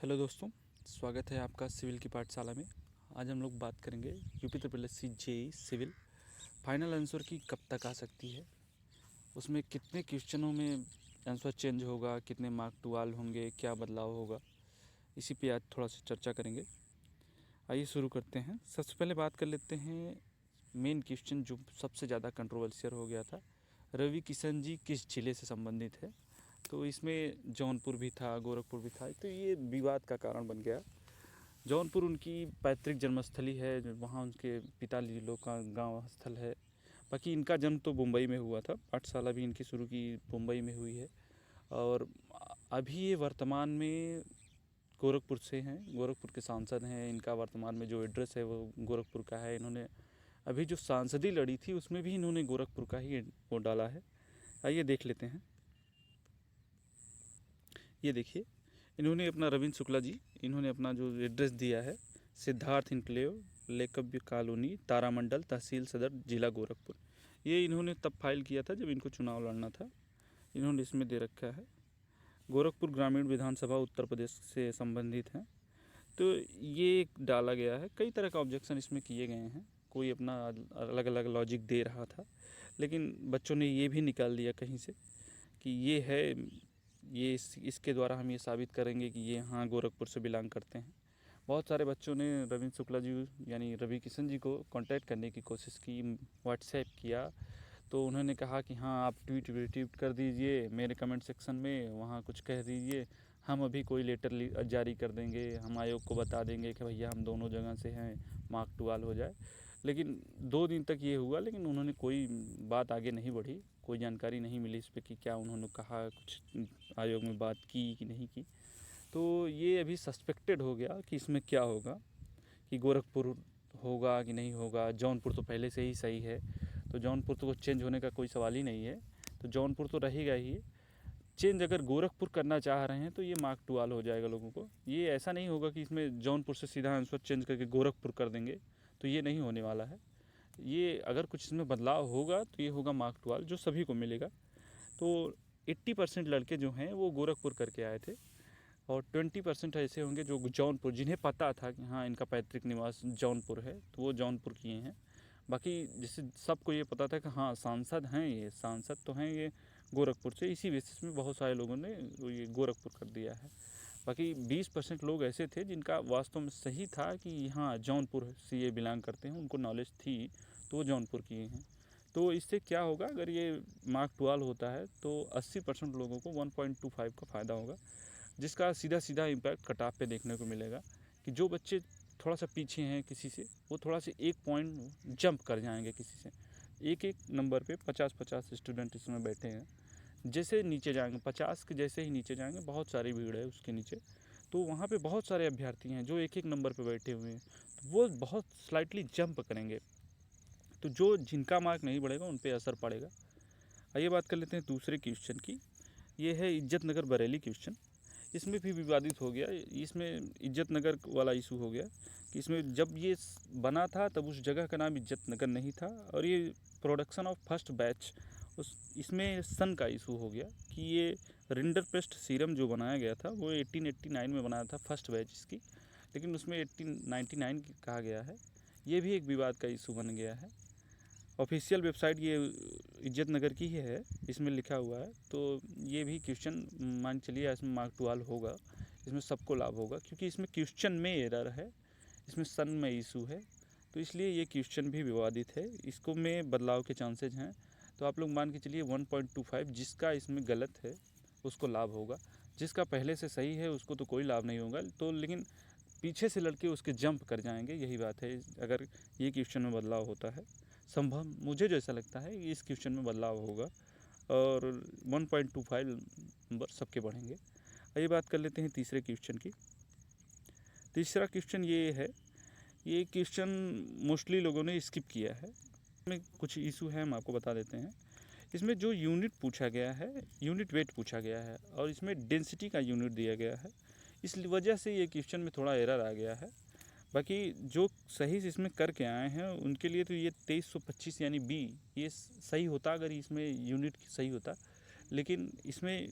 Hello दोस्तों, स्वागत है आपका सिविल की पाठशाला में। आज हम लोग बात करेंगे UP triple JE civil final answer key कब तक आ सकती है, उसमें कितने क्वेश्चनों में आंसर चेंज होगा, कितने मार्क टुवाल होंगे, क्या बदलाव होगा, इसी पे आज थोड़ा सा चर्चा करेंगे। आइए शुरू करते हैं। सबसे पहले बात कर लेते हैं मेन क्वेश्चन जो सबसे ज़्यादा कंट्रोवर्शियल हो गया था, रवि किशन जी किस जिले से संबंधित है। तो इसमें जौनपुर भी था, गोरखपुर भी था, तो ये विवाद का कारण बन गया। जौनपुर उनकी पैतृक जन्मस्थली है, वहाँ उनके पिताजी लोग का गांव स्थल है। बाकी इनका जन्म तो मुंबई में हुआ था, पाठशाला भी इनकी शुरू की मुंबई में हुई है। और अभी ये वर्तमान में गोरखपुर से हैं, गोरखपुर के सांसद हैं। इनका वर्तमान में जो एड्रेस है वो गोरखपुर का है। इन्होंने अभी जो सांसदी लड़ी थी उसमें भी इन्होंने गोरखपुर का ही वो डाला है। आइए देख लेते हैं। ये देखिए, इन्होंने अपना रविंद्र शुक्ला जी, इन्होंने अपना जो एड्रेस दिया है, सिद्धार्थ इनक्लेव, लेकव्य कॉलोनी, तारामंडल, तहसील सदर, जिला गोरखपुर। ये इन्होंने तब फाइल किया था जब इनको चुनाव लड़ना था। इन्होंने इसमें दे रखा है गोरखपुर ग्रामीण विधानसभा उत्तर प्रदेश से संबंधित है। तो ये डाला गया है। कई तरह का ऑब्जेक्शन इसमें किए गए हैं, कोई अपना अलग अलग लॉजिक दे रहा था, लेकिन बच्चों ने ये भी निकाल दिया कहीं से कि ये है, ये इसके द्वारा हम ये साबित करेंगे कि ये हाँ गोरखपुर से बिलोंग करते हैं। बहुत सारे बच्चों ने रविंद्र शुक्ला जी यानी रवि किशन जी को कांटेक्ट करने की कोशिश की, व्हाट्सएप किया, तो उन्होंने कहा कि हाँ आप ट्वीट कर दीजिए मेरे कमेंट सेक्शन में, वहाँ कुछ कह दीजिए, हम अभी कोई लेटर जारी कर देंगे, हम आयोग को बता देंगे कि भैया हम दोनों जगह से हैं, मार्क टुवाल हो जाए। लेकिन 2 दिन तक ये हुआ, लेकिन उन्होंने कोई बात आगे नहीं बढ़ी, कोई जानकारी नहीं मिली इस पर कि क्या उन्होंने कहा, कुछ आयोग में बात की कि नहीं की। तो ये अभी सस्पेक्टेड हो गया कि इसमें क्या होगा, कि गोरखपुर होगा कि नहीं होगा। जौनपुर तो पहले से ही सही है, तो जौनपुर तो चेंज होने का कोई सवाल ही नहीं है, तो जौनपुर तो रहेगा ही। चेंज अगर गोरखपुर करना चाह रहे हैं तो ये मार्क टुवाल हो जाएगा लोगों को। ये ऐसा नहीं होगा कि इसमें जौनपुर से सीधा आंसर चेंज करके गोरखपुर कर देंगे, तो ये नहीं होने वाला है। ये अगर कुछ इसमें बदलाव होगा तो ये होगा मार्क टुवाल, जो सभी को मिलेगा। तो 80% लड़के जो हैं वो गोरखपुर करके आए थे, और 20% ऐसे होंगे जो जौनपुर, जिन्हें पता था कि हाँ इनका पैतृक निवास जौनपुर है, तो वो जौनपुर किए हैं। बाकी जैसे सबको ये पता था कि हाँ सांसद हैं, ये सांसद तो हैं ये गोरखपुर से, इसी बेसिस में बहुत सारे लोगों ने ये गोरखपुर कर दिया है। बाकी 20% लोग ऐसे थे जिनका वास्तव में सही था कि हाँ जौनपुर से ये बिलोंग करते हैं, उनको नॉलेज थी, तो वो जौनपुर किए हैं। तो इससे क्या होगा, अगर ये मार्क टुवाल होता है तो 80% लोगों को 1.25 का फ़ायदा होगा, जिसका सीधा सीधा इम्पैक्ट कट ऑफ पे देखने को मिलेगा कि जो बच्चे थोड़ा सा पीछे हैं किसी से, वो थोड़ा से 1 पॉइंट जंप कर जाएंगे किसी से। एक एक नंबर पे 50-50 स्टूडेंट इसमें बैठे हैं। जैसे नीचे जाएंगे 50 के, जैसे ही नीचे जाएंगे बहुत सारी भीड़ है उसके नीचे, तो वहाँ पे बहुत सारे अभ्यर्थी हैं जो एक एक नंबर पे बैठे हुए हैं, तो वो बहुत स्लाइटली जंप करेंगे, तो जो जिनका मार्क नहीं बढ़ेगा उन पर असर पड़ेगा। आइए बात कर लेते हैं दूसरे क्वेश्चन की। ये है इज्जत नगर बरेली क्वेश्चन। इसमें भी विवादित हो गया। इसमें इज्जत नगर वाला इशू हो गया कि इसमें जब ये बना था तब उस जगह का नाम इज्जत नगर नहीं था, और ये प्रोडक्शन ऑफ फर्स्ट बैच, उस इसमें सन का इशू हो गया कि ये रिंडरपेस्ट सीरम जो बनाया गया था वो 1889 में बनाया था, फर्स्ट बैच इसकी, लेकिन उसमें 1899 कहा गया है। ये भी एक विवाद का इशू बन गया है। ऑफिशियल वेबसाइट ये इज्जत नगर की ही है, इसमें लिखा हुआ है। तो ये भी क्वेश्चन मान चलिए इसमें मार्क टुवाल होगा, इसमें सबको लाभ होगा, क्योंकि इसमें क्वेश्चन में एरर है, इसमें सन में इशू है, तो इसलिए ये क्वेश्चन भी विवादित है, इसको में बदलाव के चांसेज हैं। तो आप लोग मान के चलिए 1.25 जिसका इसमें गलत है उसको लाभ होगा, जिसका पहले से सही है उसको तो कोई लाभ नहीं होगा। तो लेकिन पीछे से लड़के उसके जंप कर जाएंगे, यही बात है अगर ये क्वेश्चन में बदलाव होता है। संभव मुझे जो ऐसा लगता है कि इस क्वेश्चन में बदलाव होगा और 1.25 नंबर सबके बढ़ेंगे। आइए बात कर लेते हैं तीसरे क्वेश्चन की। तीसरा क्वेश्चन ये है, ये क्वेश्चन मोस्टली लोगों ने स्किप किया है, इसमें कुछ इशू है हम आपको बता देते हैं। इसमें जो यूनिट पूछा गया है, यूनिट वेट पूछा गया है, और इसमें डेंसिटी का यूनिट दिया गया है, इस वजह से ये क्वेश्चन में थोड़ा एरर आ गया है। बाकी जो सही से इसमें करके आए हैं उनके लिए तो ये 2325 यानी बी ये सही होता अगर इसमें यूनिट सही होता, लेकिन इसमें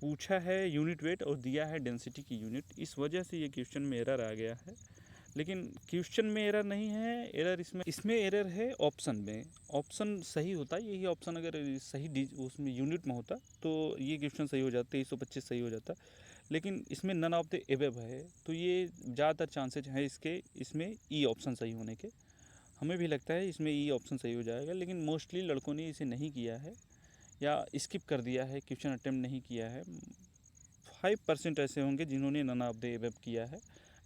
पूछा है यूनिट वेट और दिया है डेंसिटी की यूनिट, इस वजह से ये क्वेश्चन में एरर आ गया है। लेकिन क्वेश्चन में एरर नहीं है, एरर इसमें एरर है ऑप्शन में। ऑप्शन सही होता, यही ऑप्शन अगर सही उसमें यूनिट में होता तो ये क्वेश्चन सही हो जाता, 2325 सही हो जाता। लेकिन इसमें नन ऑफ द एबव है, तो ये ज़्यादातर चांसेज हैं इसमें ई ऑप्शन सही होने के। हमें भी लगता है इसमें ई ऑप्शन सही हो जाएगा, लेकिन मोस्टली लड़कों ने इसे नहीं किया है या स्किप कर दिया है, क्वेश्चन अटेम्प्ट नहीं किया है। 5% ऐसे होंगे जिन्होंने नन ऑफ द एबव किया है।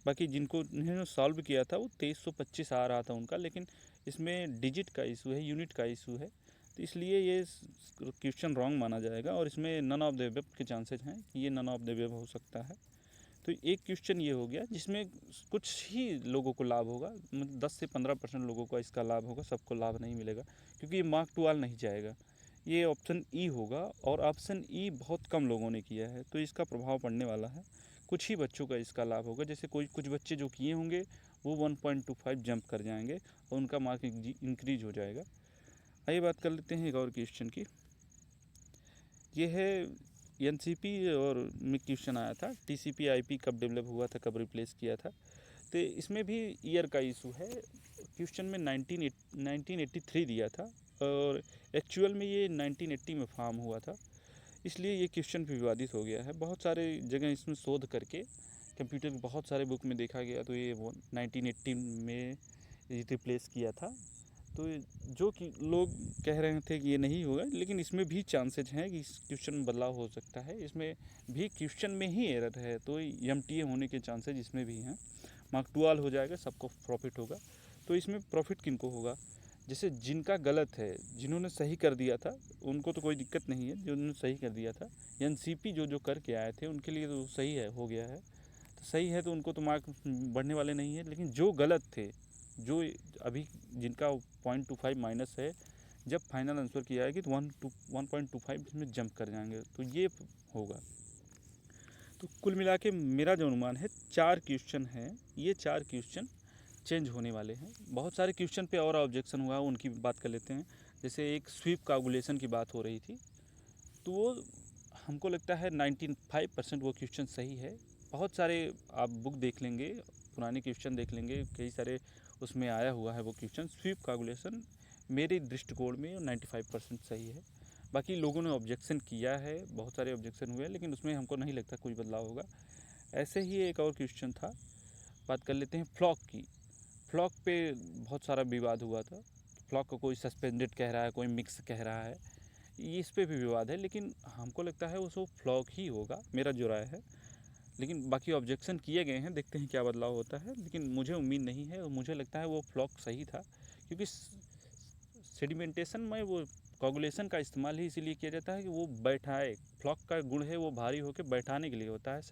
बाकी जिन्होंने सॉल्व किया था वो 2325 आ रहा था उनका, लेकिन इसमें डिजिट का इशू है, यूनिट का इशू है, तो इसलिए ये क्वेश्चन रॉन्ग माना जाएगा और इसमें नन ऑफ द एबव के चांसेज हैं कि ये नन ऑफ द एबव हो सकता है। तो एक क्वेश्चन ये हो गया जिसमें कुछ ही लोगों को लाभ होगा, मतलब 10 से 15% लोगों को इसका लाभ होगा, सबको लाभ नहीं मिलेगा क्योंकि ये मार्क टू ऑल नहीं जाएगा। ये ऑप्शन ई होगा और ऑप्शन ई बहुत कम लोगों ने किया है, तो इसका प्रभाव पड़ने वाला है। कुछ ही बच्चों का इसका लाभ होगा, जैसे कुछ बच्चे जो किए होंगे वो 1.25 जंप कर जाएंगे और उनका मार्क इंक्रीज हो जाएगा। आइए बात कर लेते हैं एक और क्वेश्चन की। ये है एनसीपी और में क्वेश्चन आया था, टीसीपी आईपी कब डेवलप हुआ था, कब रिप्लेस किया था। तो इसमें भी ईयर का इशू है। क्वेश्चन में 1983 दिया था और एक्चुअल में ये 1980 में फॉर्म हुआ था, इसलिए ये क्वेश्चन भी विवादित हो गया है। बहुत सारे जगह इसमें शोध करके कंप्यूटर के बहुत सारे बुक में देखा गया तो ये 1980 में रिप्लेस किया था। तो जो कि लोग कह रहे थे कि ये नहीं होगा, लेकिन इसमें भी चांसेज हैं कि इस क्वेश्चन में बदलाव हो सकता है। इसमें भी क्वेश्चन में ही एरर है, तो एमटीए होने के चांसेज इसमें भी हैं। मार्क टू ऑल हो जाएगा, सबको प्रॉफिट होगा। तो इसमें प्रॉफिट किनको होगा, जैसे जिनका गलत है, जिन्होंने सही कर दिया था उनको तो कोई दिक्कत नहीं है, जिन्होंने सही कर दिया था एनसीपी जो करके आए थे उनके लिए तो सही है, हो गया है। तो सही है तो उनको तो मार्क बढ़ने वाले नहीं है, लेकिन जो गलत थे, जो अभी जिनका 0.25 माइनस है, जब फाइनल आंसर किया है कि 1.25 इसमें जंप कर जाएंगे, तो ये होगा। तो कुल मिला के मेरा जो अनुमान है 4 क्वेश्चन हैं, ये 4 क्वेश्चन चेंज होने वाले हैं। बहुत सारे क्वेश्चन पे और ऑब्जेक्शन हुआ, उनकी बात कर लेते हैं। जैसे एक स्वीप कागुलेशन की बात हो रही थी, तो वो हमको लगता है 95% वो क्वेश्चन सही है। बहुत सारे आप बुक देख लेंगे, पुराने क्वेश्चन देख लेंगे, कई सारे उसमें आया हुआ है वो क्वेश्चन। स्वीप कागुलेशन मेरे दृष्टिकोण में 95% सही है। बाकी लोगों ने ऑब्जेक्शन किया है, बहुत सारे ऑब्जेक्शन हुए, लेकिन उसमें हमको नहीं लगता कोई बदलाव होगा। ऐसे ही एक और क्वेश्चन था, बात कर लेते हैं फ्लॉक की। फ्लॉक पे बहुत सारा विवाद हुआ था, फ्लॉक को कोई सस्पेंडेड कह रहा है, कोई मिक्स कह रहा है, इस पे भी विवाद है, लेकिन हमको लगता है वो फ्लॉक ही होगा, मेरा जो राय है। लेकिन बाकी ऑब्जेक्शन किए गए हैं, देखते हैं क्या बदलाव होता है, लेकिन मुझे उम्मीद नहीं है और मुझे लगता है वो फ्लॉक सही था, क्योंकि सेडिमेंटेशन में वो कोगुलेशन का इस्तेमाल ही इसीलिए किया जाता है कि वो बैठाए। फ्लॉक का गुण है वो भारी होकर बैठाने के लिए होता है,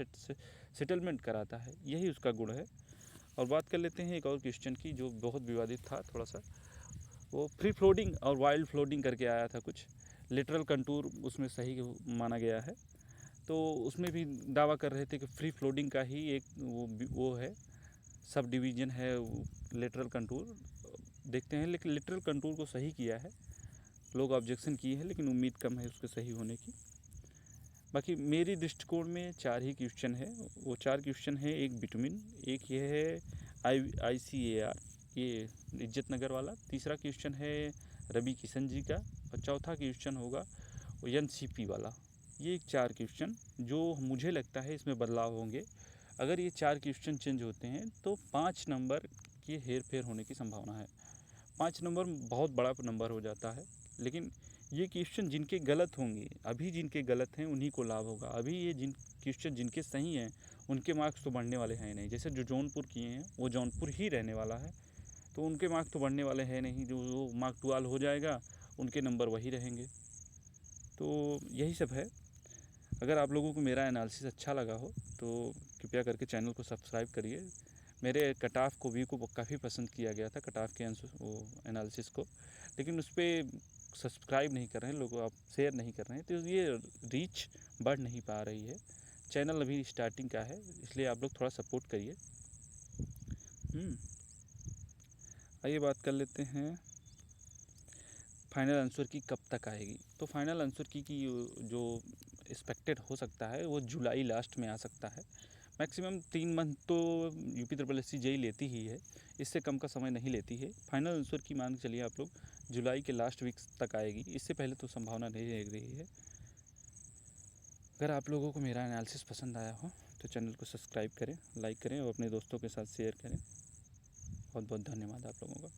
सेटलमेंट कराता है, यही उसका गुण है। और बात कर लेते हैं एक और क्वेश्चन की जो बहुत विवादित था थोड़ा सा, वो फ्री फ्लोटिंग और वाइल्ड फ्लोटिंग करके आया था कुछ। लिटरल कंटूर उसमें सही माना गया है, तो उसमें भी दावा कर रहे थे कि फ्री फ्लोटिंग का ही एक वो है, सब डिवीज़न है लिटरल कंटूर। देखते हैं, लेकिन लिटरल कंटूर को सही किया है, लोग ऑब्जेक्शन किए हैं, लेकिन उम्मीद कम है उसके सही होने की। बाकी मेरी दृष्टिकोण में 4 ही क्वेश्चन है, वो 4 क्वेश्चन है, एक बिटवीन, एक ये है ICAR, ये इज्जत नगर वाला, तीसरा क्वेश्चन है रवि किशन जी का, और चौथा क्वेश्चन होगा वो NCP वाला। ये 4 क्वेश्चन जो मुझे लगता है इसमें बदलाव होंगे। अगर ये 4 क्वेश्चन चेंज होते हैं तो 5 नंबर की हेर फेर होने की संभावना है। 5 नंबर बहुत बड़ा नंबर हो जाता है, लेकिन ये क्वेश्चन जिनके गलत होंगे, अभी जिनके गलत हैं उन्हीं को लाभ होगा। अभी ये क्वेश्चन जिनके सही हैं उनके मार्क्स तो बढ़ने वाले हैं नहीं, जैसे जो जौनपुर किए हैं वो जौनपुर ही रहने वाला है, तो उनके मार्क्स तो बढ़ने वाले हैं नहीं, जो वो मार्क टुआल हो जाएगा उनके नंबर वही रहेंगे। तो यही सब है। अगर आप लोगों को मेरा एनालिसिस अच्छा लगा हो तो कृपया करके चैनल को सब्सक्राइब करिए। मेरे कट ऑफ को व्यू को काफ़ी पसंद किया गया था, कट ऑफ के वो एनालिसिस को, लेकिन उस पर सब्सक्राइब नहीं कर रहे हैं लोग, आप शेयर नहीं कर रहे हैं, तो ये रीच बढ़ नहीं पा रही है। चैनल अभी स्टार्टिंग का है, इसलिए आप लोग थोड़ा सपोर्ट करिए। आइए बात कर लेते हैं फाइनल आंसर की कब तक आएगी। तो फाइनल आंसर की जो एक्सपेक्टेड हो सकता है वो जुलाई लास्ट में आ सकता है। मैक्सिमम 3 मंथ तो यूपी SSC जेई लेती ही है, इससे कम का समय नहीं लेती है। फाइनल आंसर की मान के चलिए आप लोग जुलाई के लास्ट वीक तक आएगी, इससे पहले तो संभावना नहीं लग रही है। अगर आप लोगों को मेरा एनालिसिस पसंद आया हो तो चैनल को सब्सक्राइब करें, लाइक करें और अपने दोस्तों के साथ शेयर करें। बहुत बहुत धन्यवाद आप लोगों का।